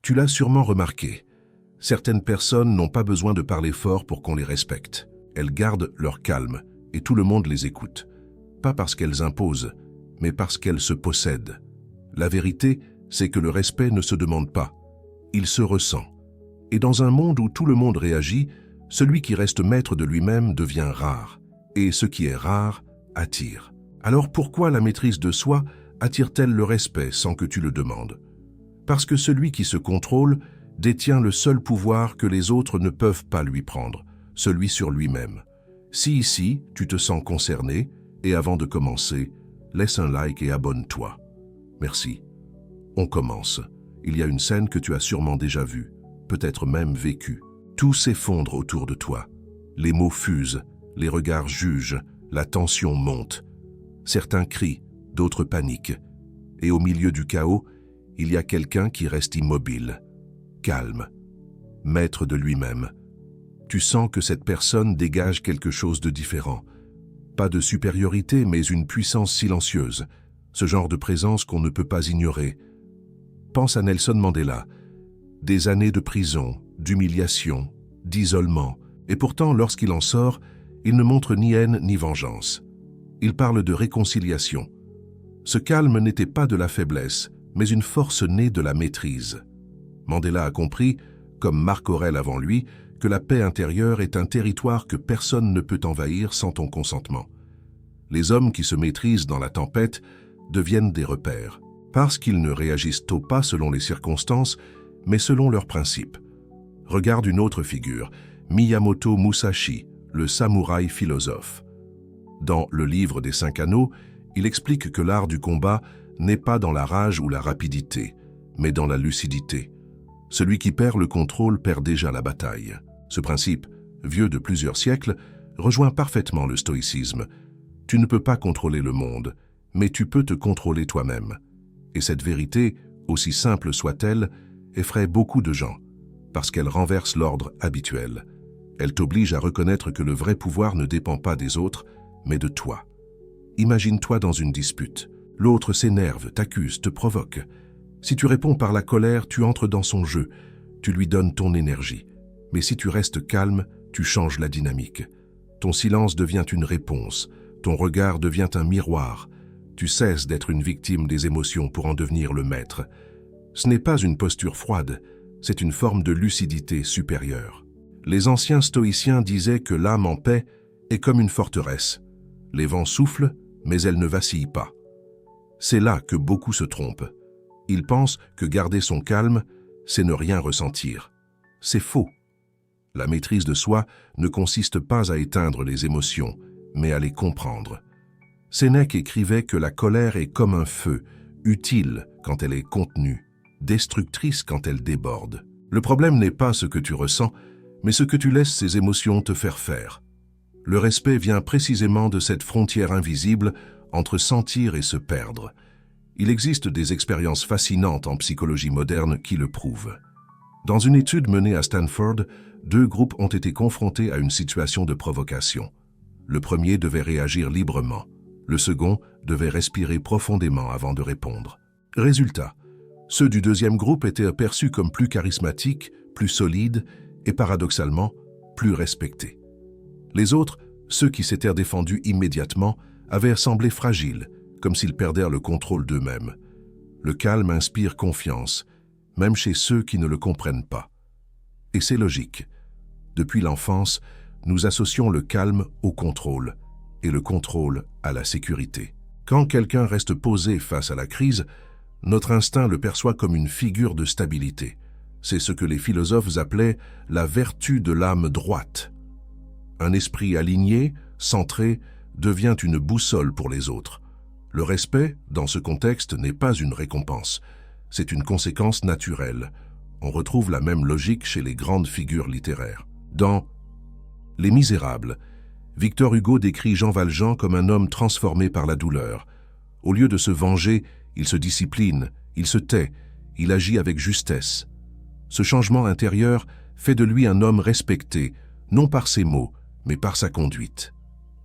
Tu l'as sûrement remarqué. Certaines personnes n'ont pas besoin de parler fort pour qu'on les respecte. Elles gardent leur calme et tout le monde les écoute. Pas parce qu'elles imposent, mais parce qu'elles se possèdent. La vérité, c'est que le respect ne se demande pas. Il se ressent. Et dans un monde où tout le monde réagit, celui qui reste maître de lui-même devient rare. Et ce qui est rare attire. Alors pourquoi la maîtrise de soi attire-t-elle le respect sans que tu le demandes? Parce que celui qui se contrôle détient le seul pouvoir que les autres ne peuvent pas lui prendre, celui sur lui-même. Si ici, tu te sens concerné, et avant de commencer, laisse un like et abonne-toi. Merci. On commence. Il y a une scène que tu as sûrement déjà vue, peut-être même vécue. Tout s'effondre autour de toi. Les mots fusent, les regards jugent, la tension monte. Certains crient, d'autres paniquent. Et au milieu du chaos, il y a quelqu'un qui reste immobile, calme, maître de lui-même. Tu sens que cette personne dégage quelque chose de différent. Pas de supériorité, mais une puissance silencieuse. Ce genre de présence qu'on ne peut pas ignorer. Pense à Nelson Mandela. Des années de prison, d'humiliation, d'isolement. Et pourtant, lorsqu'il en sort, il ne montre ni haine ni vengeance. Il parle de réconciliation. Ce calme n'était pas de la faiblesse, mais une force née de la maîtrise. Mandela a compris, comme Marc Aurèle avant lui, que la paix intérieure est un territoire que personne ne peut envahir sans ton consentement. Les hommes qui se maîtrisent dans la tempête deviennent des repères, parce qu'ils ne réagissent pas selon les circonstances, mais selon leurs principes. Regarde une autre figure, Miyamoto Musashi, le samouraï philosophe. Dans le livre des 5 anneaux, il explique que l'art du combat n'est pas dans la rage ou la rapidité, mais dans la lucidité. Celui qui perd le contrôle perd déjà la bataille. Ce principe, vieux de plusieurs siècles, rejoint parfaitement le stoïcisme. Tu ne peux pas contrôler le monde, mais tu peux te contrôler toi-même. Et cette vérité, aussi simple soit-elle, effraie beaucoup de gens, parce qu'elle renverse l'ordre habituel. Elle t'oblige à reconnaître que le vrai pouvoir ne dépend pas des autres, mais de toi. Imagine-toi dans une dispute. L'autre s'énerve, t'accuse, te provoque. Si tu réponds par la colère, tu entres dans son jeu, tu lui donnes ton énergie. Mais si tu restes calme, tu changes la dynamique. Ton silence devient une réponse, ton regard devient un miroir. Tu cesses d'être une victime des émotions pour en devenir le maître. Ce n'est pas une posture froide, c'est une forme de lucidité supérieure. Les anciens stoïciens disaient que l'âme en paix est comme une forteresse. Les vents soufflent, mais elle ne vacille pas. C'est là que beaucoup se trompent. Ils pensent que garder son calme, c'est ne rien ressentir. C'est faux. La maîtrise de soi ne consiste pas à éteindre les émotions, mais à les comprendre. Sénèque écrivait que la colère est comme un feu, utile quand elle est contenue, destructrice quand elle déborde. Le problème n'est pas ce que tu ressens, mais ce que tu laisses ces émotions te faire faire. Le respect vient précisément de cette frontière invisible entre sentir et se perdre. Il existe des expériences fascinantes en psychologie moderne qui le prouvent. Dans une étude menée à Stanford, 2 groupes ont été confrontés à une situation de provocation. Le premier devait réagir librement. Le second devait respirer profondément avant de répondre. Résultat, ceux du deuxième groupe étaient perçus comme plus charismatiques, plus solides et paradoxalement, plus respectés. Les autres, ceux qui s'étaient défendus immédiatement, avaient semblé fragiles, comme s'ils perdèrent le contrôle d'eux-mêmes. Le calme inspire confiance, même chez ceux qui ne le comprennent pas. Et c'est logique. Depuis l'enfance, nous associons le calme au contrôle, et le contrôle à la sécurité. Quand quelqu'un reste posé face à la crise, notre instinct le perçoit comme une figure de stabilité. C'est ce que les philosophes appelaient la vertu de l'âme droite. Un esprit aligné, centré, devient une boussole pour les autres. Le respect, dans ce contexte, n'est pas une récompense. C'est une conséquence naturelle. On retrouve la même logique chez les grandes figures littéraires. Dans Les Misérables, Victor Hugo décrit Jean Valjean comme un homme transformé par la douleur. Au lieu de se venger, il se discipline, il se tait, il agit avec justesse. Ce changement intérieur fait de lui un homme respecté, non par ses mots, mais par sa conduite.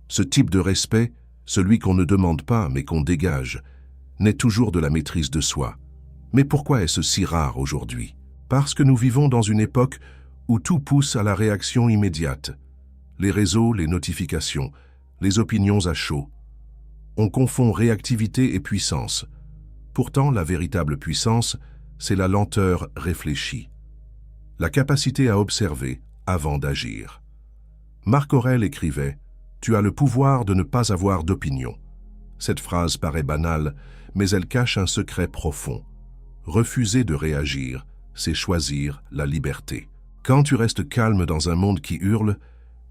Ce type de respect, celui qu'on ne demande pas mais qu'on dégage, naît toujours de la maîtrise de soi. Mais pourquoi est-ce si rare aujourd'hui? Parce que nous vivons dans une époque où tout pousse à la réaction immédiate. Les réseaux, les notifications, les opinions à chaud. On confond réactivité et puissance. Pourtant, la véritable puissance, c'est la lenteur réfléchie. La capacité à observer avant d'agir. Marc Aurèle écrivait « Tu as le pouvoir de ne pas avoir d'opinion ». Cette phrase paraît banale, mais elle cache un secret profond. Refuser de réagir, c'est choisir la liberté. Quand tu restes calme dans un monde qui hurle,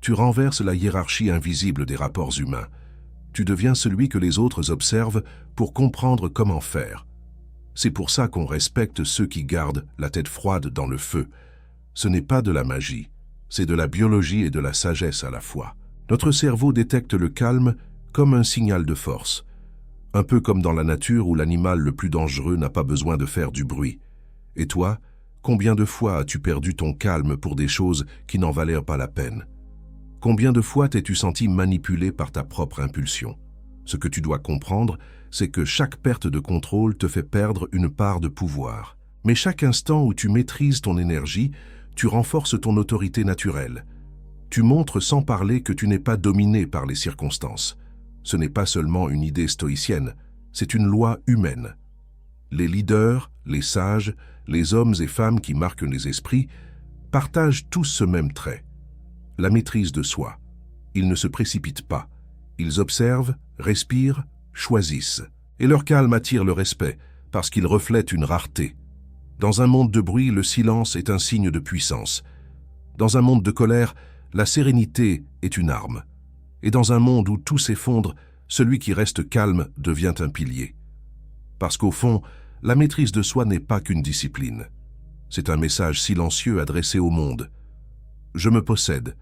tu renverses la hiérarchie invisible des rapports humains. Tu deviens celui que les autres observent pour comprendre comment faire. C'est pour ça qu'on respecte ceux qui gardent la tête froide dans le feu. Ce n'est pas de la magie, c'est de la biologie et de la sagesse à la fois. Notre cerveau détecte le calme comme un signal de force. Un peu comme dans la nature où l'animal le plus dangereux n'a pas besoin de faire du bruit. Et toi, combien de fois as-tu perdu ton calme pour des choses qui n'en valèrent pas la peine? Combien de fois t'es-tu senti manipulé par ta propre impulsion? Ce que tu dois comprendre, c'est que chaque perte de contrôle te fait perdre une part de pouvoir. Mais chaque instant où tu maîtrises ton énergie, tu renforces ton autorité naturelle. Tu montres sans parler que tu n'es pas dominé par les circonstances. Ce n'est pas seulement une idée stoïcienne, c'est une loi humaine. Les leaders, les sages, les hommes et femmes qui marquent les esprits partagent tous ce même trait. La maîtrise de soi. Ils ne se précipitent pas. Ils observent, respirent, choisissent. Et leur calme attire le respect, parce qu'il reflète une rareté. Dans un monde de bruit, le silence est un signe de puissance. Dans un monde de colère, la sérénité est une arme. Et dans un monde où tout s'effondre, celui qui reste calme devient un pilier. Parce qu'au fond, la maîtrise de soi n'est pas qu'une discipline. C'est un message silencieux adressé au monde. Je me possède,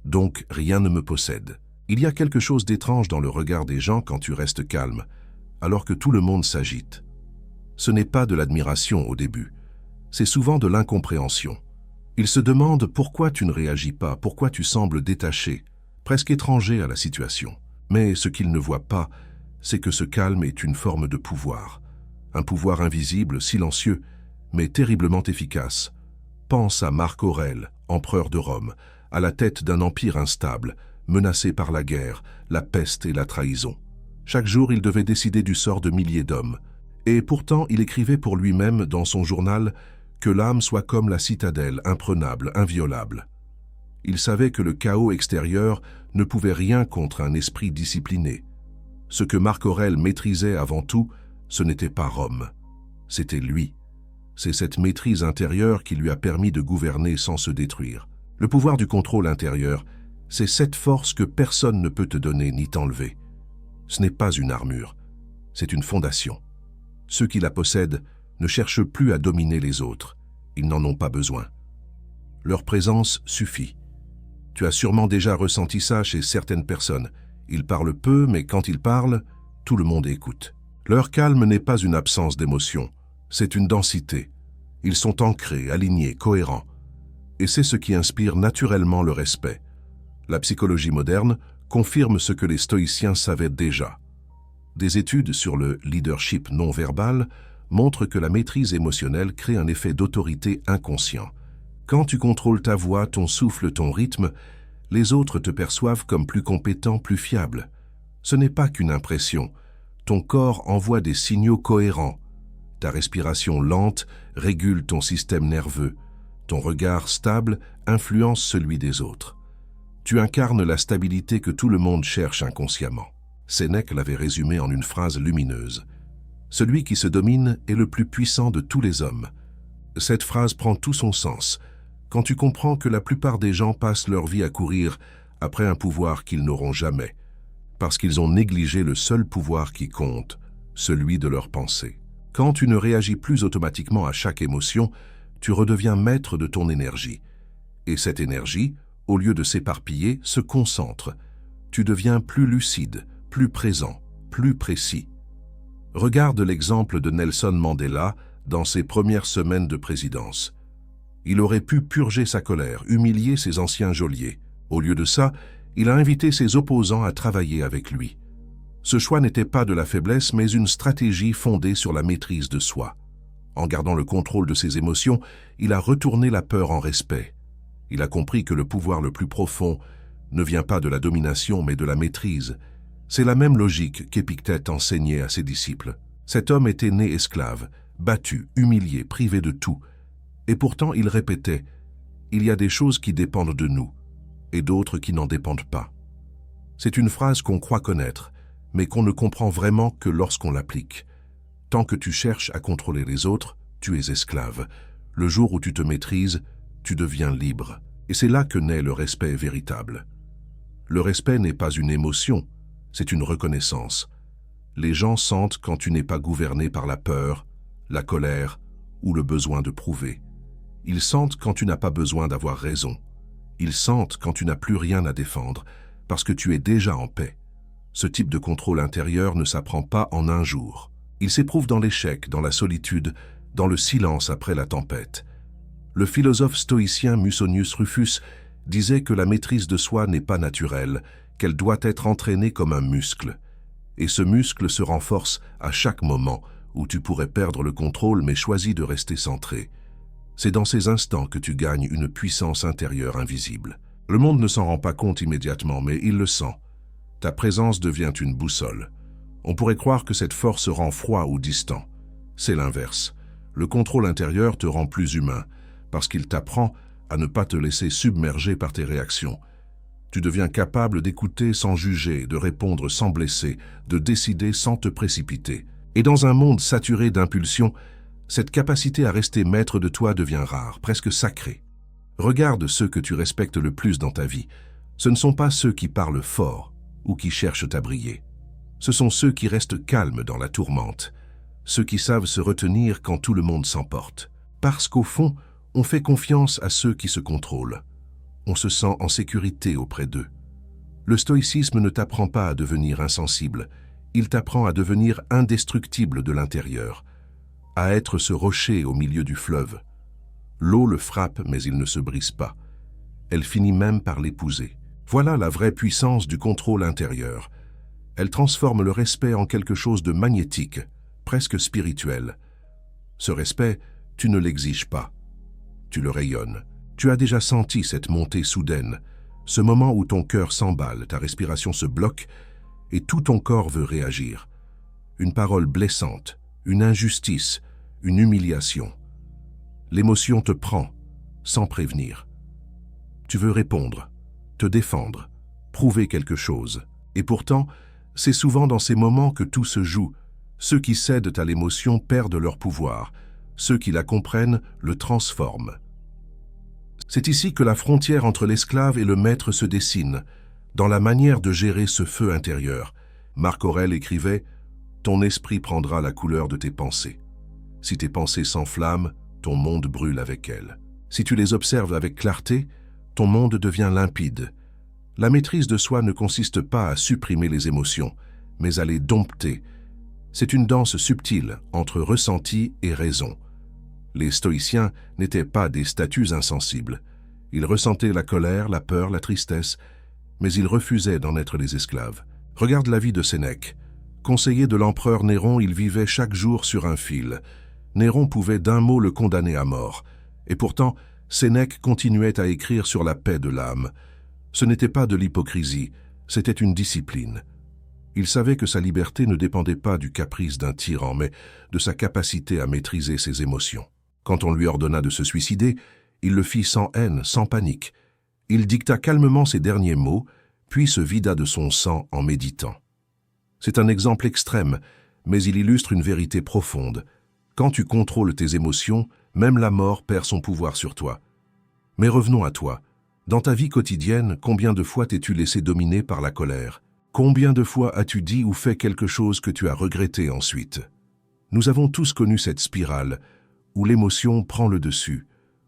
donc rien ne me possède. Il y a quelque chose d'étrange dans le regard des gens quand tu restes calme, alors que tout le monde s'agite. Ce n'est pas de l'admiration au début, c'est souvent de l'incompréhension. Ils se demandent pourquoi tu ne réagis pas, pourquoi tu sembles détaché, presque étranger à la situation. Mais ce qu'ils ne voient pas, c'est que ce calme est une forme de pouvoir. Un pouvoir invisible, silencieux, mais terriblement efficace. Pense à Marc Aurèle, empereur de Rome, à la tête d'un empire instable, menacé par la guerre, la peste et la trahison. Chaque jour, il devait décider du sort de milliers d'hommes. Et pourtant, il écrivait pour lui-même dans son journal que l'âme soit comme la citadelle, imprenable, inviolable. Il savait que le chaos extérieur ne pouvait rien contre un esprit discipliné. Ce que Marc Aurèle maîtrisait avant tout, ce n'était pas Rome, c'était lui. C'est cette maîtrise intérieure qui lui a permis de gouverner sans se détruire. Le pouvoir du contrôle intérieur, c'est cette force que personne ne peut te donner ni t'enlever. Ce n'est pas une armure, c'est une fondation. Ceux qui la possèdent ne cherchent plus à dominer les autres, ils n'en ont pas besoin. Leur présence suffit. Tu as sûrement déjà ressenti ça chez certaines personnes. Ils parlent peu, mais quand ils parlent, tout le monde écoute. Leur calme n'est pas une absence d'émotion, c'est une densité. Ils sont ancrés, alignés, cohérents. Et c'est ce qui inspire naturellement le respect. La psychologie moderne confirme ce que les stoïciens savaient déjà. Des études sur le leadership non-verbal montrent que la maîtrise émotionnelle crée un effet d'autorité inconscient. Quand tu contrôles ta voix, ton souffle, ton rythme, les autres te perçoivent comme plus compétent, plus fiable. Ce n'est pas qu'une impression. Ton corps envoie des signaux cohérents. Ta respiration lente régule ton système nerveux. Ton regard stable influence celui des autres. Tu incarnes la stabilité que tout le monde cherche inconsciemment. Sénèque l'avait résumé en une phrase lumineuse. Celui qui se domine est le plus puissant de tous les hommes. Cette phrase prend tout son sens quand tu comprends que la plupart des gens passent leur vie à courir après un pouvoir qu'ils n'auront jamais, parce qu'ils ont négligé le seul pouvoir qui compte, celui de leur pensée. Quand tu ne réagis plus automatiquement à chaque émotion, tu redeviens maître de ton énergie. Et cette énergie, au lieu de s'éparpiller, se concentre. Tu deviens plus lucide, plus présent, plus précis. Regarde l'exemple de Nelson Mandela dans ses premières semaines de présidence. Il aurait pu purger sa colère, humilier ses anciens geôliers. Au lieu de ça, il a invité ses opposants à travailler avec lui. Ce choix n'était pas de la faiblesse, mais une stratégie fondée sur la maîtrise de soi. En gardant le contrôle de ses émotions, il a retourné la peur en respect. Il a compris que le pouvoir le plus profond ne vient pas de la domination mais de la maîtrise. C'est la même logique qu'Épictète enseignait à ses disciples. Cet homme était né esclave, battu, humilié, privé de tout. Et pourtant il répétait « Il y a des choses qui dépendent de nous et d'autres qui n'en dépendent pas ». C'est une phrase qu'on croit connaître, mais qu'on ne comprend vraiment que lorsqu'on l'applique. Tant que tu cherches à contrôler les autres, tu es esclave. Le jour où tu te maîtrises, tu deviens libre. Et c'est là que naît le respect véritable. Le respect n'est pas une émotion, c'est une reconnaissance. Les gens sentent quand tu n'es pas gouverné par la peur, la colère ou le besoin de prouver. Ils sentent quand tu n'as pas besoin d'avoir raison. Ils sentent quand tu n'as plus rien à défendre, parce que tu es déjà en paix. Ce type de contrôle intérieur ne s'apprend pas en un jour. Il s'éprouve dans l'échec, dans la solitude, dans le silence après la tempête. Le philosophe stoïcien Musonius Rufus disait que la maîtrise de soi n'est pas naturelle, qu'elle doit être entraînée comme un muscle. Et ce muscle se renforce à chaque moment où tu pourrais perdre le contrôle mais choisis de rester centré. C'est dans ces instants que tu gagnes une puissance intérieure invisible. Le monde ne s'en rend pas compte immédiatement, mais il le sent. Ta présence devient une boussole. On pourrait croire que cette force rend froid ou distant. C'est l'inverse. Le contrôle intérieur te rend plus humain, parce qu'il t'apprend à ne pas te laisser submerger par tes réactions. Tu deviens capable d'écouter sans juger, de répondre sans blesser, de décider sans te précipiter. Et dans un monde saturé d'impulsions, cette capacité à rester maître de toi devient rare, presque sacrée. Regarde ceux que tu respectes le plus dans ta vie. Ce ne sont pas ceux qui parlent fort ou qui cherchent à briller. Ce sont ceux qui restent calmes dans la tourmente, ceux qui savent se retenir quand tout le monde s'emporte. Parce qu'au fond, on fait confiance à ceux qui se contrôlent. On se sent en sécurité auprès d'eux. Le stoïcisme ne t'apprend pas à devenir insensible, il t'apprend à devenir indestructible de l'intérieur, à être ce rocher au milieu du fleuve. L'eau le frappe, mais il ne se brise pas. Elle finit même par l'épouser. Voilà la vraie puissance du contrôle intérieur. Elle transforme le respect en quelque chose de magnétique, presque spirituel. Ce respect, tu ne l'exiges pas. Tu le rayonnes. Tu as déjà senti cette montée soudaine, ce moment où ton cœur s'emballe, ta respiration se bloque et tout ton corps veut réagir. Une parole blessante, une injustice, une humiliation. L'émotion te prend, sans prévenir. Tu veux répondre, te défendre, prouver quelque chose. Et pourtant, c'est souvent dans ces moments que tout se joue. Ceux qui cèdent à l'émotion perdent leur pouvoir. Ceux qui la comprennent le transforment. C'est ici que la frontière entre l'esclave et le maître se dessine, dans la manière de gérer ce feu intérieur. Marc Aurèle écrivait « Ton esprit prendra la couleur de tes pensées. Si tes pensées s'enflamment, ton monde brûle avec elles. Si tu les observes avec clarté, ton monde devient limpide. La maîtrise de soi ne consiste pas à supprimer les émotions, mais à les dompter. C'est une danse subtile entre ressenti et raison. Les stoïciens n'étaient pas des statues insensibles. Ils ressentaient la colère, la peur, la tristesse, mais ils refusaient d'en être les esclaves. Regarde la vie de Sénèque. Conseiller de l'empereur Néron, il vivait chaque jour sur un fil. Néron pouvait d'un mot le condamner à mort. Et pourtant, Sénèque continuait à écrire sur la paix de l'âme. Ce n'était pas de l'hypocrisie, c'était une discipline. Il savait que sa liberté ne dépendait pas du caprice d'un tyran, mais de sa capacité à maîtriser ses émotions. Quand on lui ordonna de se suicider, il le fit sans haine, sans panique. Il dicta calmement ses derniers mots, puis se vida de son sang en méditant. C'est un exemple extrême, mais il illustre une vérité profonde. Quand tu contrôles tes émotions, même la mort perd son pouvoir sur toi. Mais revenons à toi. Dans ta vie quotidienne, combien de fois t'es-tu laissé dominer par la colère? Combien de fois as-tu dit ou fait quelque chose que tu as regretté ensuite? Nous avons tous connu cette spirale, où l'émotion prend le dessus,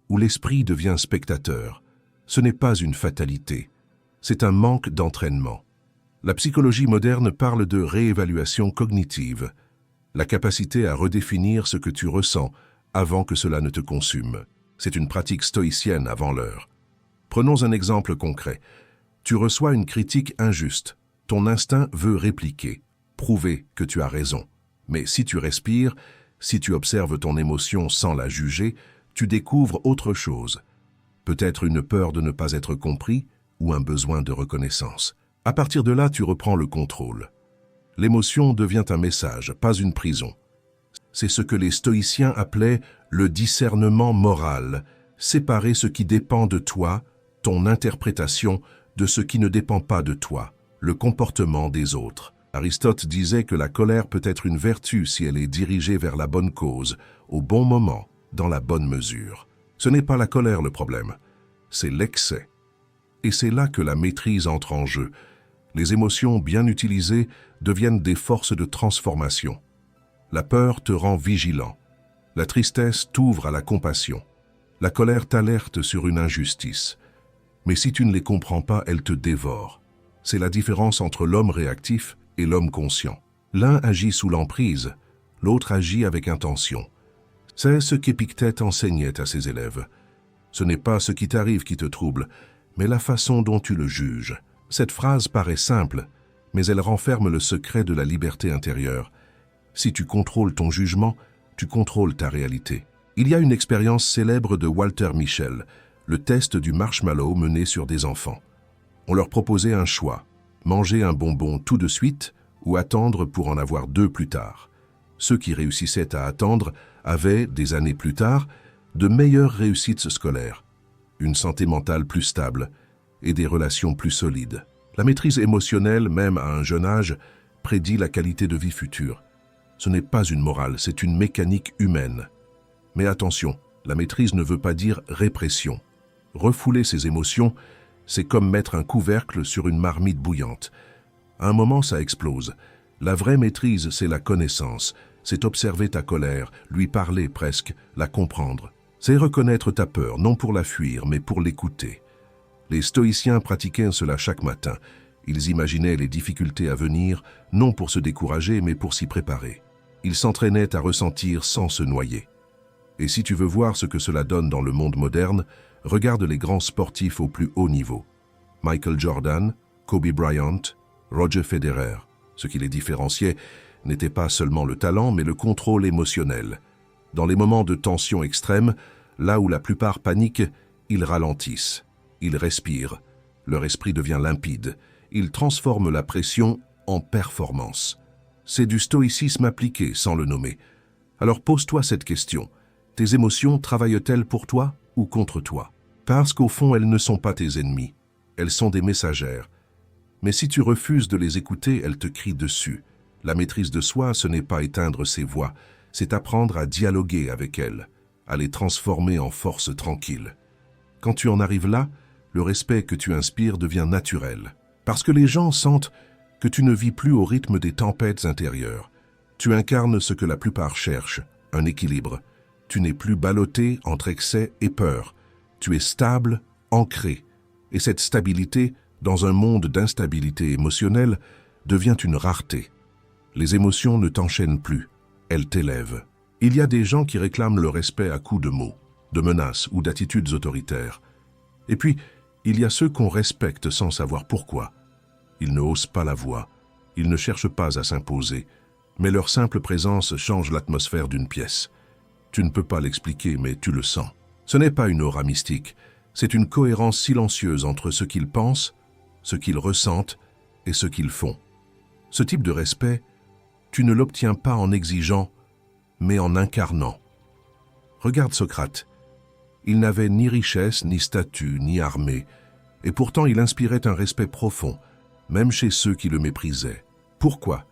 où l'esprit devient spectateur. Ce n'est pas une fatalité, c'est un manque d'entraînement. La psychologie moderne parle de réévaluation cognitive, la capacité à redéfinir ce que tu ressens avant que cela ne te consume. C'est une pratique stoïcienne avant l'heure. Prenons un exemple concret. Tu reçois une critique injuste. Ton instinct veut répliquer, prouver que tu as raison. Mais si tu respires, Si tu observes ton émotion sans la juger, tu découvres autre chose. Peut-être une peur de ne pas être compris ou un besoin de reconnaissance. À partir de là, tu reprends le contrôle. L'émotion devient un message, pas une prison. C'est ce que les stoïciens appelaient le discernement moral, séparer ce qui dépend de toi, ton interprétation, de ce qui ne dépend pas de toi, le comportement des autres. Aristote disait que la colère peut être une vertu si elle est dirigée vers la bonne cause, au bon moment, dans la bonne mesure. Ce n'est pas la colère le problème, c'est l'excès. Et c'est là que la maîtrise entre en jeu. Les émotions bien utilisées deviennent des forces de transformation. La peur te rend vigilant. La tristesse t'ouvre à la compassion. La colère t'alerte sur une injustice. Mais si tu ne les comprends pas, elles te dévorent. C'est la différence entre l'homme réactif et l'homme conscient. L'un agit sous l'emprise, l'autre agit avec intention. C'est ce qu'Épictète enseignait à ses élèves. Ce n'est pas ce qui t'arrive qui te trouble, mais la façon dont tu le juges. Cette phrase paraît simple, mais elle renferme le secret de la liberté intérieure. Si tu contrôles ton jugement, tu contrôles ta réalité. Il y a une expérience célèbre de Walter Mischel, le test du marshmallow mené sur des enfants. On leur proposait un choix, manger un bonbon tout de suite ou attendre pour en avoir 2 plus tard. Ceux qui réussissaient à attendre avaient, des années plus tard, de meilleures réussites scolaires, une santé mentale plus stable et des relations plus solides. La maîtrise émotionnelle, même à un jeune âge, prédit la qualité de vie future. Ce n'est pas une morale, c'est une mécanique humaine. Mais attention, la maîtrise ne veut pas dire répression. Refouler ses émotions, c'est comme mettre un couvercle sur une marmite bouillante. À un moment, ça explose. La vraie maîtrise, c'est la connaissance. C'est observer ta colère, lui parler presque, la comprendre. C'est reconnaître ta peur, non pour la fuir, mais pour l'écouter. Les stoïciens pratiquaient cela chaque matin. Ils imaginaient les difficultés à venir, non pour se décourager, mais pour s'y préparer. Ils s'entraînaient à ressentir sans se noyer. Et si tu veux voir ce que cela donne dans le monde moderne, regarde les grands sportifs au plus haut niveau. Michael Jordan, Kobe Bryant, Roger Federer. Ce qui les différenciait n'était pas seulement le talent, mais le contrôle émotionnel. Dans les moments de tension extrême, là où la plupart paniquent, ils ralentissent, ils respirent, leur esprit devient limpide, ils transforment la pression en performance. C'est du stoïcisme appliqué sans le nommer. Alors pose-toi cette question. Tes émotions travaillent-elles pour toi ou contre toi? Parce qu'au fond, elles ne sont pas tes ennemis. Elles sont des messagères. Mais si tu refuses de les écouter, elles te crient dessus. La maîtrise de soi, ce n'est pas éteindre ses voix, c'est apprendre à dialoguer avec elles, à les transformer en force tranquille. Quand tu en arrives là, le respect que tu inspires devient naturel. Parce que les gens sentent que tu ne vis plus au rythme des tempêtes intérieures. Tu incarnes ce que la plupart cherchent, un équilibre. Tu n'es plus ballotté entre excès et peur. Tu es stable, ancré. Et cette stabilité, dans un monde d'instabilité émotionnelle, devient une rareté. Les émotions ne t'enchaînent plus, elles t'élèvent. Il y a des gens qui réclament le respect à coups de mots, de menaces ou d'attitudes autoritaires. Et puis, il y a ceux qu'on respecte sans savoir pourquoi. Ils ne haussent pas la voix, ils ne cherchent pas à s'imposer, mais leur simple présence change l'atmosphère d'une pièce. Tu ne peux pas l'expliquer, mais tu le sens. Ce n'est pas une aura mystique, c'est une cohérence silencieuse entre ce qu'ils pensent, ce qu'ils ressentent et ce qu'ils font. Ce type de respect, tu ne l'obtiens pas en exigeant, mais en incarnant. Regarde Socrate. Il n'avait ni richesse, ni statut, ni armée, et pourtant il inspirait un respect profond, même chez ceux qui le méprisaient. Pourquoi?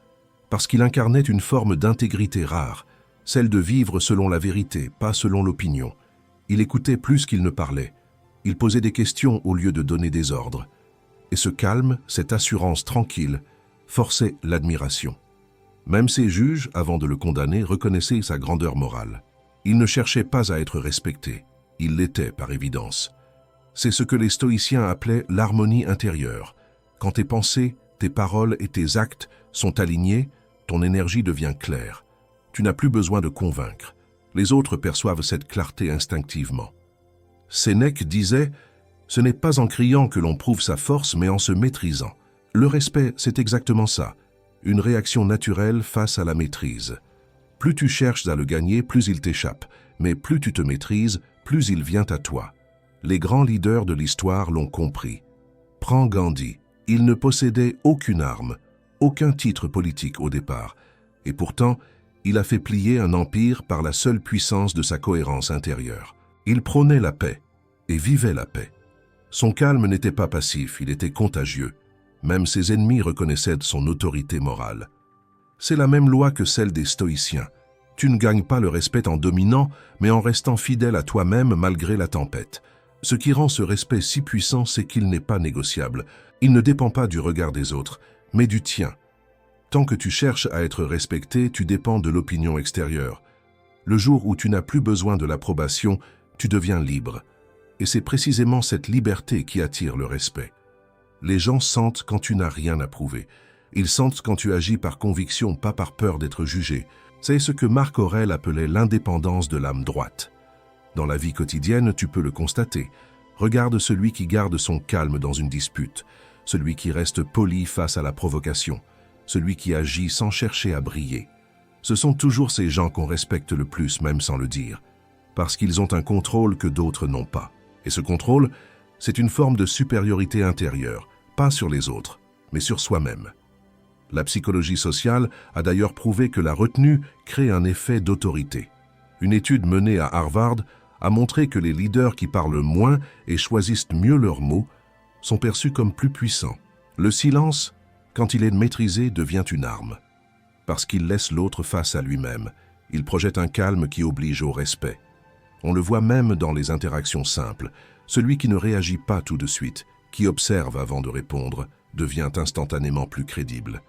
Parce qu'il incarnait une forme d'intégrité rare, celle de vivre selon la vérité, pas selon l'opinion. Il écoutait plus qu'il ne parlait. Il posait des questions au lieu de donner des ordres. Et ce calme, cette assurance tranquille, forçait l'admiration. Même ses juges, avant de le condamner, reconnaissaient sa grandeur morale. Il ne cherchait pas à être respecté. Il l'était par évidence. C'est ce que les stoïciens appelaient l'harmonie intérieure. Quand tes pensées, tes paroles et tes actes sont alignés, ton énergie devient claire. Tu n'as plus besoin de convaincre. Les autres perçoivent cette clarté instinctivement. Sénèque disait « Ce n'est pas en criant que l'on prouve sa force, mais en se maîtrisant. » Le respect, c'est exactement ça, une réaction naturelle face à la maîtrise. Plus tu cherches à le gagner, plus il t'échappe, mais plus tu te maîtrises, plus il vient à toi. Les grands leaders de l'histoire l'ont compris. Prends Gandhi. Il ne possédait aucune arme, aucun titre politique au départ, et pourtant, il a fait plier un empire par la seule puissance de sa cohérence intérieure. Il prônait la paix et vivait la paix. Son calme n'était pas passif, il était contagieux. Même ses ennemis reconnaissaient son autorité morale. C'est la même loi que celle des stoïciens. Tu ne gagnes pas le respect en dominant, mais en restant fidèle à toi-même malgré la tempête. Ce qui rend ce respect si puissant, c'est qu'il n'est pas négociable. Il ne dépend pas du regard des autres, mais du tien. Tant que tu cherches à être respecté, tu dépends de l'opinion extérieure. Le jour où tu n'as plus besoin de l'approbation, tu deviens libre. Et c'est précisément cette liberté qui attire le respect. Les gens sentent quand tu n'as rien à prouver. Ils sentent quand tu agis par conviction, pas par peur d'être jugé. C'est ce que Marc Aurèle appelait l'indépendance de l'âme droite. Dans la vie quotidienne, tu peux le constater. Regarde celui qui garde son calme dans une dispute, celui qui reste poli face à la provocation, celui qui agit sans chercher à briller. Ce sont toujours ces gens qu'on respecte le plus, même sans le dire, parce qu'ils ont un contrôle que d'autres n'ont pas. Et ce contrôle, c'est une forme de supériorité intérieure, pas sur les autres, mais sur soi-même. La psychologie sociale a d'ailleurs prouvé que la retenue crée un effet d'autorité. Une étude menée à Harvard a montré que les leaders qui parlent moins et choisissent mieux leurs mots sont perçus comme plus puissants. Le silence, quand il est maîtrisé, devient une arme. Parce qu'il laisse l'autre face à lui-même, il projette un calme qui oblige au respect. On le voit même dans les interactions simples. Celui qui ne réagit pas tout de suite, qui observe avant de répondre, devient instantanément plus crédible.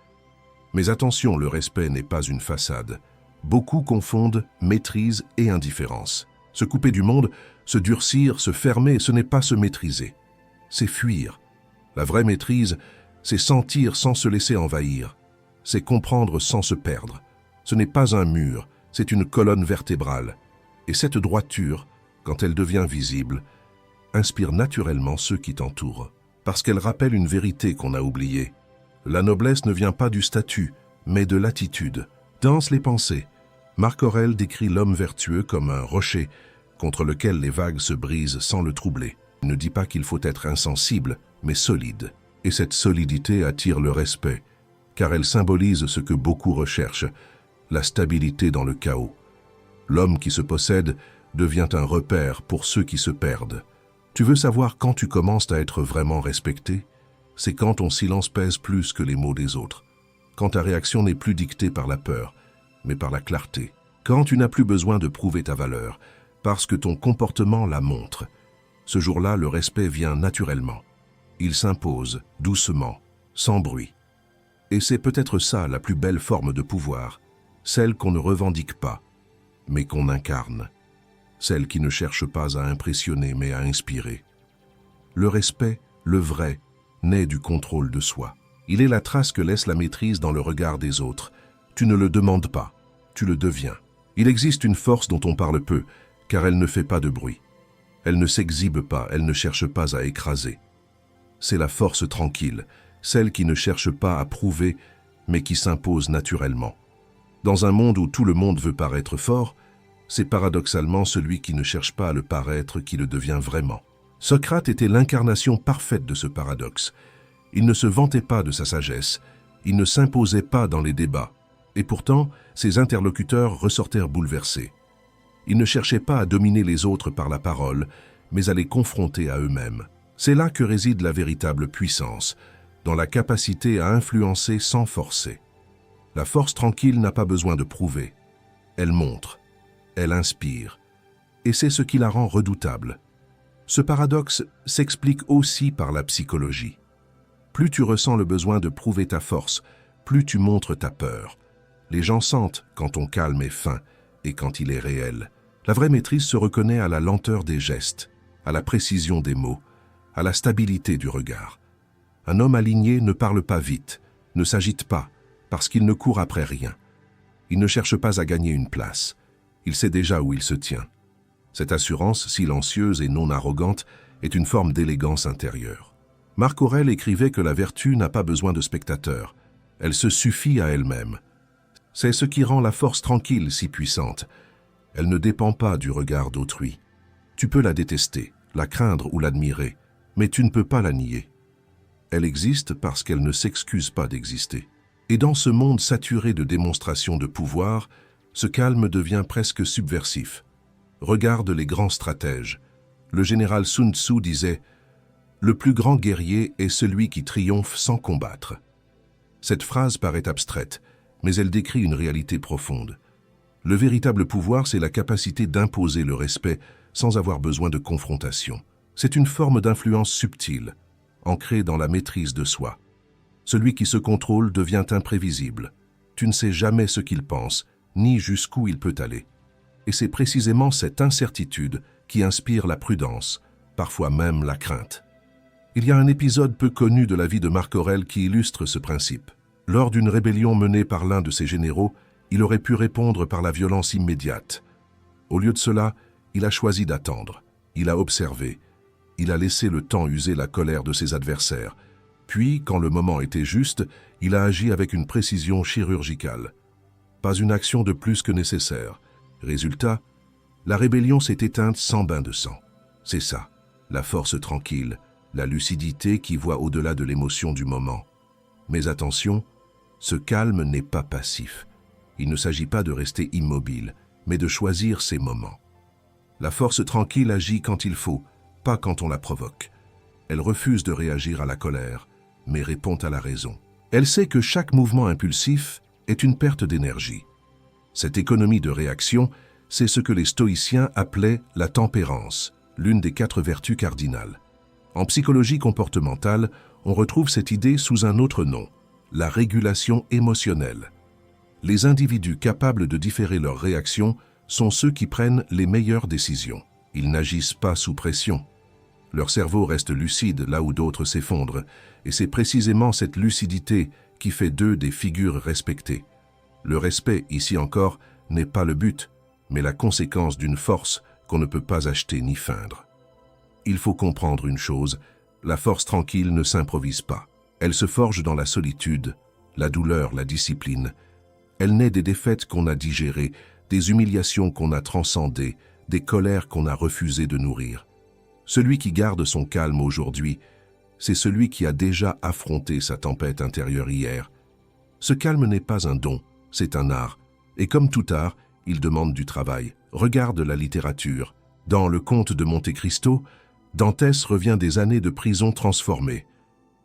Mais attention, le respect n'est pas une façade. Beaucoup confondent maîtrise et indifférence. Se couper du monde, se durcir, se fermer, ce n'est pas se maîtriser. C'est fuir. La vraie maîtrise, c'est sentir sans se laisser envahir. C'est comprendre sans se perdre. Ce n'est pas un mur, c'est une colonne vertébrale. Et cette droiture, quand elle devient visible, inspire naturellement ceux qui t'entourent. Parce qu'elle rappelle une vérité qu'on a oubliée. La noblesse ne vient pas du statut, mais de l'attitude. Danse les pensées. Marc Aurèle décrit l'homme vertueux comme un rocher contre lequel les vagues se brisent sans le troubler. Il ne dit pas qu'il faut être insensible, mais solide. Et cette solidité attire le respect, car elle symbolise ce que beaucoup recherchent, la stabilité dans le chaos. L'homme qui se possède devient un repère pour ceux qui se perdent. Tu veux savoir quand tu commences à être vraiment respecté? C'est quand ton silence pèse plus que les mots des autres, quand ta réaction n'est plus dictée par la peur, mais par la clarté, quand tu n'as plus besoin de prouver ta valeur, parce que ton comportement la montre. Ce jour-là, le respect vient naturellement. Il s'impose, doucement, sans bruit. Et c'est peut-être ça la plus belle forme de pouvoir, celle qu'on ne revendique pas, mais qu'on incarne, celle qui ne cherche pas à impressionner mais à inspirer. Le respect, le vrai, naît du contrôle de soi. Il est la trace que laisse la maîtrise dans le regard des autres. Tu ne le demandes pas, tu le deviens. Il existe une force dont on parle peu, car elle ne fait pas de bruit. Elle ne s'exhibe pas, elle ne cherche pas à écraser. C'est la force tranquille, celle qui ne cherche pas à prouver, mais qui s'impose naturellement. Dans un monde où tout le monde veut paraître fort, c'est paradoxalement celui qui ne cherche pas à le paraître qui le devient vraiment. Socrate était l'incarnation parfaite de ce paradoxe. Il ne se vantait pas de sa sagesse, il ne s'imposait pas dans les débats, et pourtant, ses interlocuteurs ressortèrent bouleversés. Il ne cherchait pas à dominer les autres par la parole, mais à les confronter à eux-mêmes. C'est là que réside la véritable puissance, dans la capacité à influencer sans forcer. La force tranquille n'a pas besoin de prouver. Elle montre, elle inspire, et c'est ce qui la rend redoutable. Ce paradoxe s'explique aussi par la psychologie. Plus tu ressens le besoin de prouver ta force, plus tu montres ta peur. Les gens sentent quand ton calme est fin et quand il est réel. La vraie maîtrise se reconnaît à la lenteur des gestes, à la précision des mots, à la stabilité du regard. Un homme aligné ne parle pas vite, ne s'agite pas, parce qu'il ne court après rien. Il ne cherche pas à gagner une place. Il sait déjà où il se tient. Cette assurance, silencieuse et non arrogante, est une forme d'élégance intérieure. Marc Aurèle écrivait que la vertu n'a pas besoin de spectateurs. Elle se suffit à elle-même. C'est ce qui rend la force tranquille si puissante. Elle ne dépend pas du regard d'autrui. Tu peux la détester, la craindre ou l'admirer, mais tu ne peux pas la nier. Elle existe parce qu'elle ne s'excuse pas d'exister. Et dans ce monde saturé de démonstrations de pouvoir, ce calme devient presque subversif. Regarde les grands stratèges. Le général Sun Tzu disait « Le plus grand guerrier est celui qui triomphe sans combattre ». Cette phrase paraît abstraite, mais elle décrit une réalité profonde. Le véritable pouvoir, c'est la capacité d'imposer le respect sans avoir besoin de confrontation. C'est une forme d'influence subtile, ancrée dans la maîtrise de soi. Celui qui se contrôle devient imprévisible. Tu ne sais jamais ce qu'il pense, ni jusqu'où il peut aller. Et c'est précisément cette incertitude qui inspire la prudence, parfois même la crainte. Il y a un épisode peu connu de la vie de Marc Aurèle qui illustre ce principe. Lors d'une rébellion menée par l'un de ses généraux, il aurait pu répondre par la violence immédiate. Au lieu de cela, il a choisi d'attendre. Il a observé. Il a laissé le temps user la colère de ses adversaires. Puis, quand le moment était juste, il a agi avec une précision chirurgicale. Pas une action de plus que nécessaire. Résultat, la rébellion s'est éteinte sans bain de sang. C'est ça, la force tranquille, la lucidité qui voit au-delà de l'émotion du moment. Mais attention, ce calme n'est pas passif. Il ne s'agit pas de rester immobile, mais de choisir ses moments. La force tranquille agit quand il faut, pas quand on la provoque. Elle refuse de réagir à la colère, mais répond à la raison. Elle sait que chaque mouvement impulsif est une perte d'énergie. Cette économie de réaction, c'est ce que les stoïciens appelaient la tempérance, l'une des 4 vertus cardinales. En psychologie comportementale, on retrouve cette idée sous un autre nom, la régulation émotionnelle. Les individus capables de différer leurs réactions sont ceux qui prennent les meilleures décisions. Ils n'agissent pas sous pression. Leur cerveau reste lucide là où d'autres s'effondrent, et c'est précisément cette lucidité qui fait d'eux des figures respectées. Le respect, ici encore, n'est pas le but, mais la conséquence d'une force qu'on ne peut pas acheter ni feindre. Il faut comprendre une chose, la force tranquille ne s'improvise pas. Elle se forge dans la solitude, la douleur, la discipline. Elle naît des défaites qu'on a digérées, des humiliations qu'on a transcendées, des colères qu'on a refusé de nourrir. Celui qui garde son calme aujourd'hui, c'est celui qui a déjà affronté sa tempête intérieure hier. Ce calme n'est pas un don, c'est un art. Et comme tout art, il demande du travail. Regarde la littérature. Dans Le Comte de Monte Cristo, Dantès revient des années de prison transformées.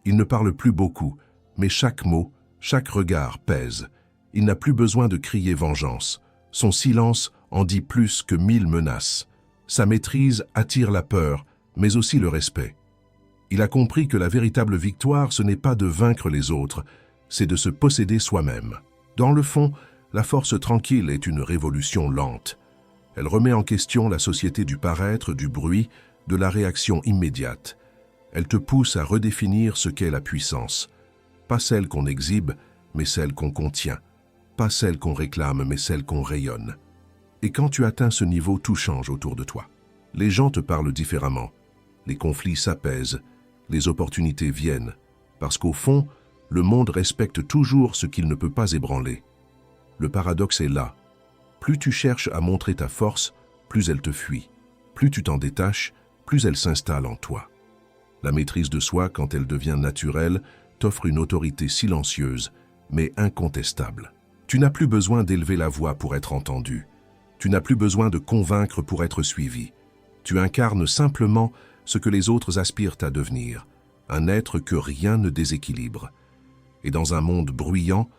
Il ne parle plus beaucoup, mais chaque mot, chaque regard pèse. Il n'a plus besoin de crier vengeance. Son silence en dit plus que 1000 menaces. Sa maîtrise attire la peur, mais aussi le respect. Il a compris que la véritable victoire, ce n'est pas de vaincre les autres, c'est de se posséder soi-même. Dans le fond, la force tranquille est une révolution lente. Elle remet en question la société du paraître, du bruit, de la réaction immédiate. Elle te pousse à redéfinir ce qu'est la puissance. Pas celle qu'on exhibe, mais celle qu'on contient. Pas celle qu'on réclame, mais celle qu'on rayonne. Et quand tu atteins ce niveau, tout change autour de toi. Les gens te parlent différemment. Les conflits s'apaisent. Les opportunités viennent. Parce qu'au fond, le monde respecte toujours ce qu'il ne peut pas ébranler. Le paradoxe est là. Plus tu cherches à montrer ta force, plus elle te fuit. Plus tu t'en détaches, plus elle s'installe en toi. La maîtrise de soi, quand elle devient naturelle, t'offre une autorité silencieuse, mais incontestable. Tu n'as plus besoin d'élever la voix pour être entendu. Tu n'as plus besoin de convaincre pour être suivi. Tu incarnes simplement ce que les autres aspirent à devenir, un être que rien ne déséquilibre. Et dans un monde bruyant,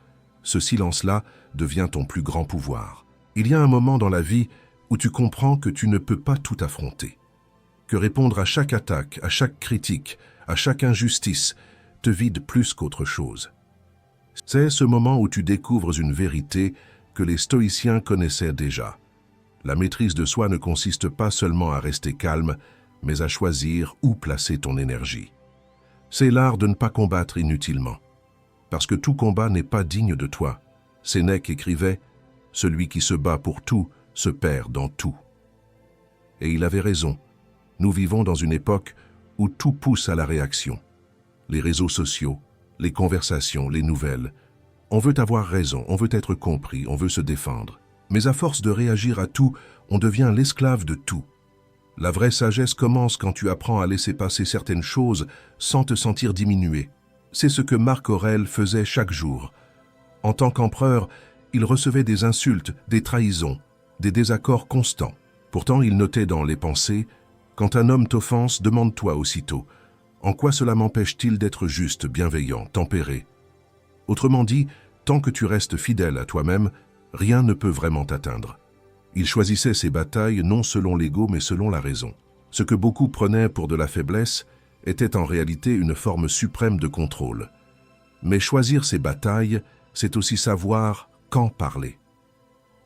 ce silence-là devient ton plus grand pouvoir. Il y a un moment dans la vie où tu comprends que tu ne peux pas tout affronter, que répondre à chaque attaque, à chaque critique, à chaque injustice, te vide plus qu'autre chose. C'est ce moment où tu découvres une vérité que les stoïciens connaissaient déjà. La maîtrise de soi ne consiste pas seulement à rester calme, mais à choisir où placer ton énergie. C'est l'art de ne pas combattre inutilement, parce que tout combat n'est pas digne de toi. Sénèque écrivait « Celui qui se bat pour tout se perd dans tout ». Et il avait raison. Nous vivons dans une époque où tout pousse à la réaction. Les réseaux sociaux, les conversations, les nouvelles. On veut avoir raison, on veut être compris, on veut se défendre. Mais à force de réagir à tout, on devient l'esclave de tout. La vraie sagesse commence quand tu apprends à laisser passer certaines choses sans te sentir diminué. C'est ce que Marc Aurèle faisait chaque jour. En tant qu'empereur, il recevait des insultes, des trahisons, des désaccords constants. Pourtant, il notait dans les pensées « Quand un homme t'offense, demande-toi aussitôt, en quoi cela m'empêche-t-il d'être juste, bienveillant, tempéré ?» Autrement dit, tant que tu restes fidèle à toi-même, rien ne peut vraiment t'atteindre. Il choisissait ses batailles non selon l'ego mais selon la raison. Ce que beaucoup prenaient pour de la faiblesse était en réalité une forme suprême de contrôle. Mais choisir ses batailles, c'est aussi savoir quand parler.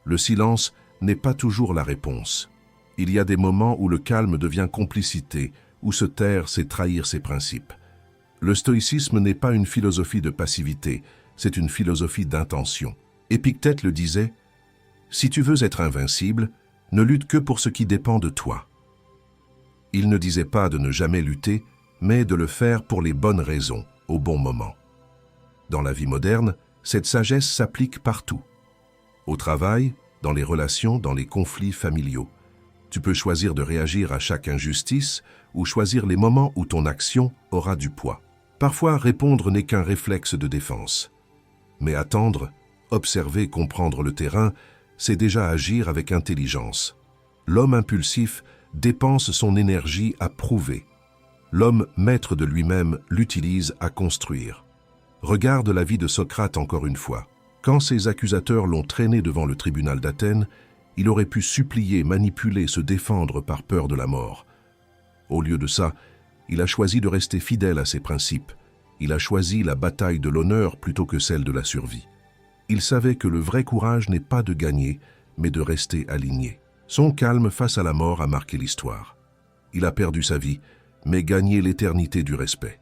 Le silence n'est pas toujours la réponse. Il y a des moments où le calme devient complicité, où se taire, c'est trahir ses principes. Le stoïcisme n'est pas une philosophie de passivité, c'est une philosophie d'intention. Épictète le disait, « Si tu veux être invincible, ne lutte que pour ce qui dépend de toi. » Il ne disait pas de ne jamais lutter, mais de le faire pour les bonnes raisons, au bon moment. Dans la vie moderne, cette sagesse s'applique partout. Au travail, dans les relations, dans les conflits familiaux. Tu peux choisir de réagir à chaque injustice ou choisir les moments où ton action aura du poids. Parfois, répondre n'est qu'un réflexe de défense. Mais attendre, observer, comprendre le terrain, c'est déjà agir avec intelligence. L'homme impulsif dépense son énergie à prouver. L'homme maître de lui-même l'utilise à construire. Regarde la vie de Socrate encore une fois. Quand ses accusateurs l'ont traîné devant le tribunal d'Athènes, il aurait pu supplier, manipuler, se défendre par peur de la mort. Au lieu de ça, il a choisi de rester fidèle à ses principes. Il a choisi la bataille de l'honneur plutôt que celle de la survie. Il savait que le vrai courage n'est pas de gagner, mais de rester aligné. Son calme face à la mort a marqué l'histoire. Il a perdu sa vie, mais gagné l'éternité du respect.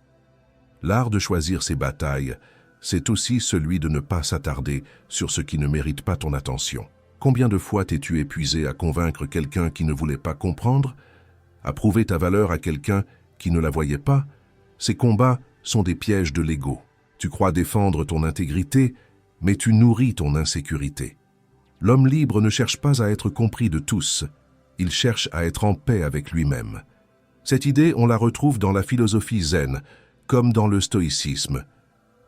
L'art de choisir ses batailles, c'est aussi celui de ne pas s'attarder sur ce qui ne mérite pas ton attention. Combien de fois t'es-tu épuisé à convaincre quelqu'un qui ne voulait pas comprendre, à prouver ta valeur à quelqu'un qui ne la voyait pas? Ces combats sont des pièges de l'ego. Tu crois défendre ton intégrité, mais tu nourris ton insécurité. L'homme libre ne cherche pas à être compris de tous, il cherche à être en paix avec lui-même. Cette idée, on la retrouve dans la philosophie zen, comme dans le stoïcisme.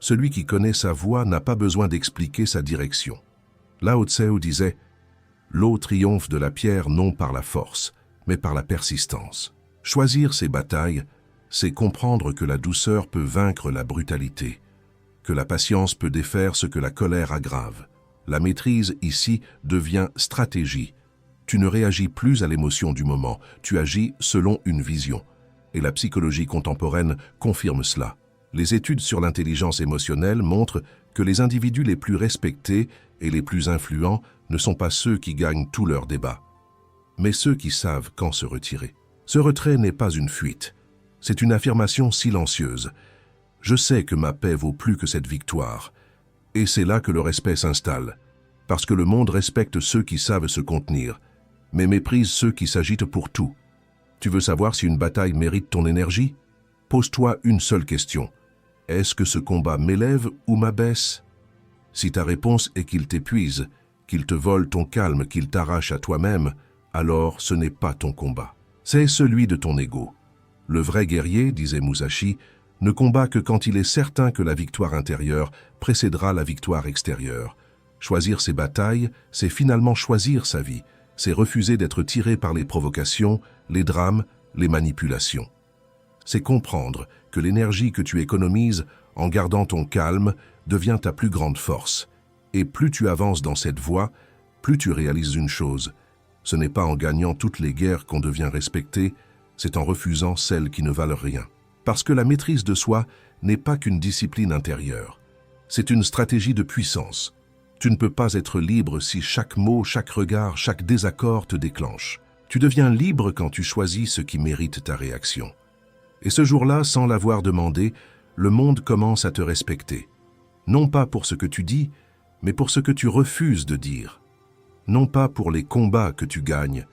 Celui qui connaît sa voie n'a pas besoin d'expliquer sa direction. Lao Tse disait « L'eau triomphe de la pierre non par la force, mais par la persistance. » Choisir ses batailles, c'est comprendre que la douceur peut vaincre la brutalité, que la patience peut défaire ce que la colère aggrave. La maîtrise ici devient stratégie. Tu ne réagis plus à l'émotion du moment, tu agis selon une vision. Et la psychologie contemporaine confirme cela. Les études sur l'intelligence émotionnelle montrent que les individus les plus respectés et les plus influents ne sont pas ceux qui gagnent tous leurs débats, mais ceux qui savent quand se retirer. Ce retrait n'est pas une fuite, c'est une affirmation silencieuse. Je sais que ma paix vaut plus que cette victoire. Et c'est là que le respect s'installe, parce que le monde respecte ceux qui savent se contenir, mais méprise ceux qui s'agitent pour tout. Tu veux savoir si une bataille mérite ton énergie? Pose-toi une seule question. Est-ce que ce combat m'élève ou m'abaisse? Si ta réponse est qu'il t'épuise, qu'il te vole ton calme, qu'il t'arrache à toi-même, alors ce n'est pas ton combat. C'est celui de ton ego. Le vrai guerrier, disait Musashi, ne combat que quand il est certain que la victoire intérieure précédera la victoire extérieure. Choisir ses batailles, c'est finalement choisir sa vie, c'est refuser d'être tiré par les provocations, les drames, les manipulations. C'est comprendre que l'énergie que tu économises en gardant ton calme devient ta plus grande force. Et plus tu avances dans cette voie, plus tu réalises une chose. Ce n'est pas en gagnant toutes les guerres qu'on devient respecté, c'est en refusant celles qui ne valent rien. Parce que la maîtrise de soi n'est pas qu'une discipline intérieure. C'est une stratégie de puissance. Tu ne peux pas être libre si chaque mot, chaque regard, chaque désaccord te déclenche. Tu deviens libre quand tu choisis ce qui mérite ta réaction. Et ce jour-là, sans l'avoir demandé, le monde commence à te respecter. Non pas pour ce que tu dis, mais pour ce que tu refuses de dire. Non pas pour les combats que tu gagnes,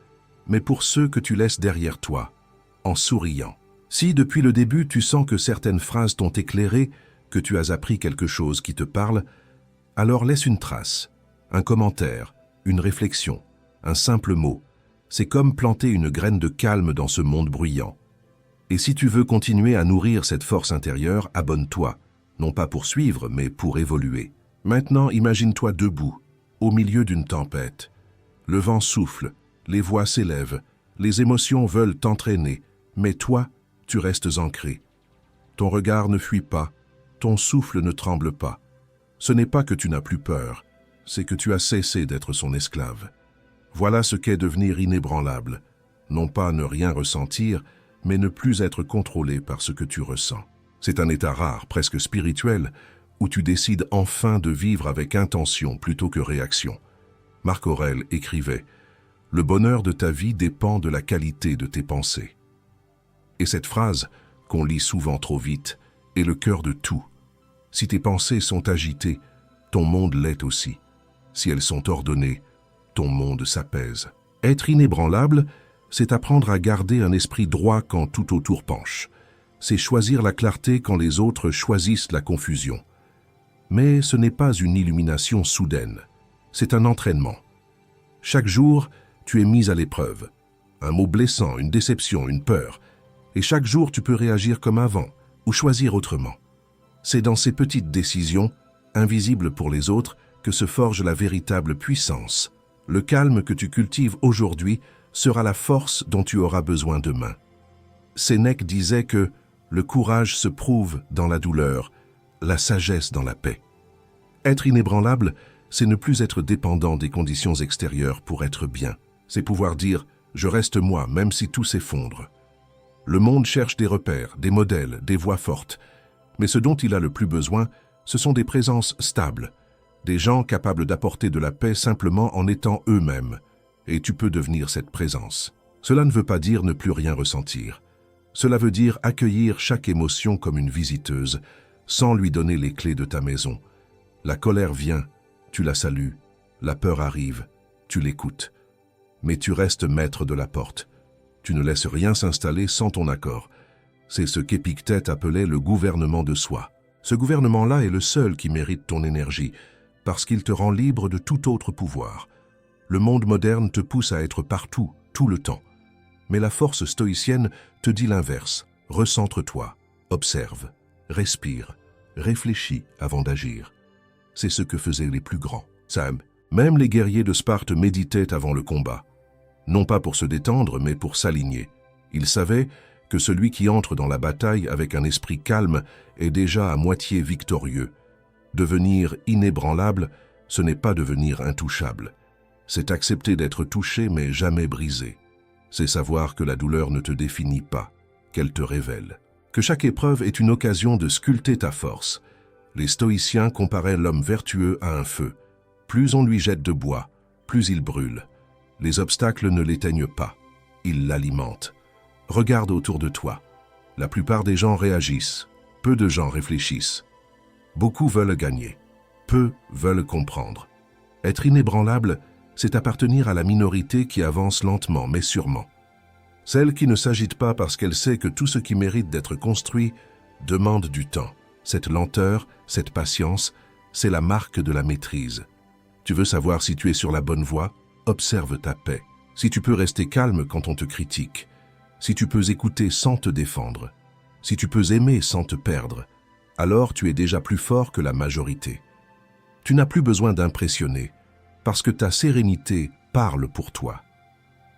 mais pour ceux que tu laisses derrière toi, en souriant. Si depuis le début tu sens que certaines phrases t'ont éclairé, que tu as appris quelque chose qui te parle, Alors laisse une trace, un commentaire, une réflexion, un simple mot. C'est comme planter une graine de calme dans ce monde bruyant. Et si tu veux continuer à nourrir cette force intérieure, abonne-toi, non pas pour suivre, mais pour évoluer. Maintenant, imagine-toi debout, au milieu d'une tempête. Le vent souffle, les voix s'élèvent, les émotions veulent t'entraîner, mais toi, tu restes ancré. Ton regard ne fuit pas, ton souffle ne tremble pas. Ce n'est pas que tu n'as plus peur, c'est que tu as cessé d'être son esclave. Voilà ce qu'est devenir inébranlable. Non pas ne rien ressentir, mais ne plus être contrôlé par ce que tu ressens. C'est un état rare, presque spirituel, où tu décides enfin de vivre avec intention plutôt que réaction. Marc Aurèle écrivait « Le bonheur de ta vie dépend de la qualité de tes pensées ». Et cette phrase, qu'on lit souvent trop vite, est le cœur de tout. Si tes pensées sont agitées, ton monde l'est aussi. Si elles sont ordonnées, ton monde s'apaise. Être inébranlable, c'est apprendre à garder un esprit droit quand tout autour penche. C'est choisir la clarté quand les autres choisissent la confusion. Mais ce n'est pas une illumination soudaine, c'est un entraînement. Chaque jour, tu es mis à l'épreuve. Un mot blessant, une déception, une peur. Et chaque jour, tu peux réagir comme avant ou choisir autrement. C'est dans ces petites décisions, invisibles pour les autres, que se forge la véritable puissance. Le calme que tu cultives aujourd'hui sera la force dont tu auras besoin demain. Sénèque disait que le courage se prouve dans la douleur, la sagesse dans la paix. Être inébranlable, c'est ne plus être dépendant des conditions extérieures pour être bien. C'est pouvoir dire « je reste moi, même si tout s'effondre ». Le monde cherche des repères, des modèles, des voix fortes. Mais ce dont il a le plus besoin, ce sont des présences stables, des gens capables d'apporter de la paix simplement en étant eux-mêmes. Et tu peux devenir cette présence. Cela ne veut pas dire ne plus rien ressentir. Cela veut dire accueillir chaque émotion comme une visiteuse, sans lui donner les clés de ta maison. La colère vient, tu la salues. La peur arrive, tu l'écoutes. Mais tu restes maître de la porte. Tu ne laisses rien s'installer sans ton accord. C'est ce qu'Épictète appelait le gouvernement de soi. Ce gouvernement-là est le seul qui mérite ton énergie, parce qu'il te rend libre de tout autre pouvoir. Le monde moderne te pousse à être partout, tout le temps. Mais la force stoïcienne te dit l'inverse. Recentre-toi, observe, respire, réfléchis avant d'agir. C'est ce que faisaient les plus grands. Sam, même les guerriers de Sparte méditaient avant le combat. Non pas pour se détendre, mais pour s'aligner. Ils savaient que celui qui entre dans la bataille avec un esprit calme est déjà à moitié victorieux. Devenir inébranlable, ce n'est pas devenir intouchable. C'est accepter d'être touché mais jamais brisé. C'est savoir que la douleur ne te définit pas, qu'elle te révèle. Que chaque épreuve est une occasion de sculpter ta force. Les stoïciens comparaient l'homme vertueux à un feu. Plus on lui jette de bois, plus il brûle. Les obstacles ne l'éteignent pas, ils l'alimentent. Regarde autour de toi. La plupart des gens réagissent, peu de gens réfléchissent. Beaucoup veulent gagner, peu veulent comprendre. Être inébranlable, c'est appartenir à la minorité qui avance lentement mais sûrement. Celle qui ne s'agite pas parce qu'elle sait que tout ce qui mérite d'être construit demande du temps. Cette lenteur, cette patience, c'est la marque de la maîtrise. Tu veux savoir si tu es sur la bonne voie? Observe ta paix. Si tu peux rester calme quand on te critique. Si tu peux écouter sans te défendre. Si tu peux aimer sans te perdre. Alors tu es déjà plus fort que la majorité. Tu n'as plus besoin d'impressionner, parce que ta sérénité parle pour toi.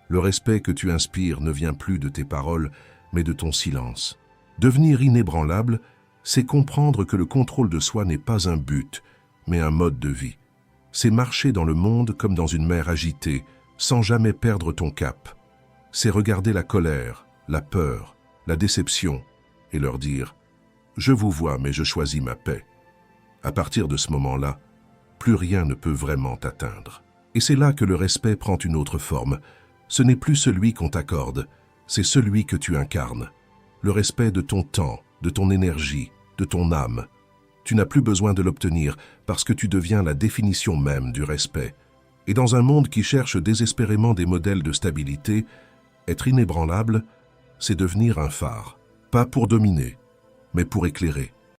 Le respect que tu inspires ne vient plus de tes paroles, mais de ton silence. Devenir inébranlable, c'est comprendre que le contrôle de soi n'est pas un but, mais un mode de vie. C'est marcher dans le monde comme dans une mer agitée, sans jamais perdre ton cap. C'est regarder la colère, la peur, la déception, et leur dire « Je vous vois, mais je choisis ma paix ». À partir de ce moment-là, plus rien ne peut vraiment t'atteindre. Et c'est là que le respect prend une autre forme. Ce n'est plus celui qu'on t'accorde, c'est celui que tu incarnes. Le respect de ton temps, de ton énergie, de ton âme. Tu n'as plus besoin de l'obtenir parce que tu deviens la définition même du respect. Et dans un monde qui cherche désespérément des modèles de stabilité, être inébranlable, c'est devenir un phare. Pas pour dominer, mais pour éclairer.